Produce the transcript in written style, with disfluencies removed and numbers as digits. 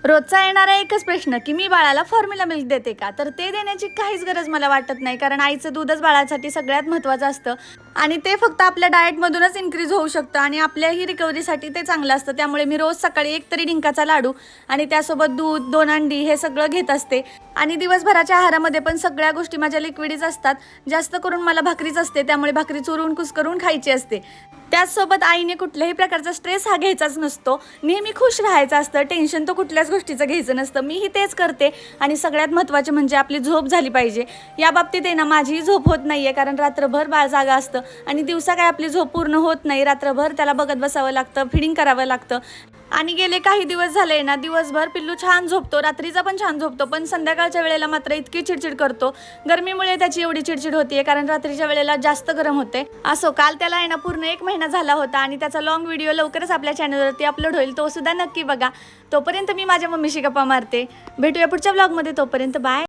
रोजचा येणारा एकच प्रश्न की मी बाळाला फॉर्म्युला मिल्क देते का, तर ते देण्याची काहीच गरज मला वाटत नाही, कारण आईचं दूधच बाळासाठी सगळ्यात महत्त्वाचं असतं आणि ते फक्त आपल्या डाएटमधूनच इन्क्रीज होऊ शकतं आणि आपल्याही रिकव्हरीसाठी ते चांगलं असतं. त्यामुळे मी रोज सकाळी एक तरी डिंकाचा लाडू आणि त्यासोबत दूध, 2 अंडी हे सगळं घेत असते आणि दिवसभराच्या आहारामध्ये पण सगळ्या गोष्टी माझ्या लिक्विडच असतात. जास्त करून मला भाकरीच असते, त्यामुळे भाकरी चुरून कुस्करून खायची असते. त्याचसोबत आईने कुठल्याही प्रकारचा स्ट्रेस हा घ्यायचाच नसतो, नेहमी खुश राहायचं असतं, टेन्शन तर कुठल्याच गोष्टीचं घ्यायचं नसतं. मीही तेच करते आणि सगळ्यात महत्त्वाचे म्हणजे आपली झोप झाली पाहिजे. या बाबतीत आहे ना, माझीही झोप होत नाही आहे, कारण रात्रभर बाळ जागा असतं आणि दिवसा काय आपली झोप पूर्ण होत नाही. रात्रभर त्याला बघत बसावं लागतं, फिडिंग करावं लागतं आणि गेले काही दिवस झाले ना, दिवसभर पिल्लू छान झोपतो, रात्रीचा पण छान झोपतो, पण संध्याकाळच्या वेळेला मात्र इतकी चिडचिड करतो. गरमीमुळे त्याची एवढी चिडचिड होते, कारण रात्रीच्या वेळेला जास्त गरम होते. असो, काल त्याला आहे ना पूर्ण 1 महिना झाला होता आणि त्याचा लॉंग व्हिडिओ लवकरच आपल्या चॅनलवरती अपलोड होईल, तो सुद्धा नक्की बघा. तोपर्यंत मी माझ्या मम्मीशी गप्पा मारते. भेटूया पुढच्या व्लॉगमध्ये, तोपर्यंत बाय.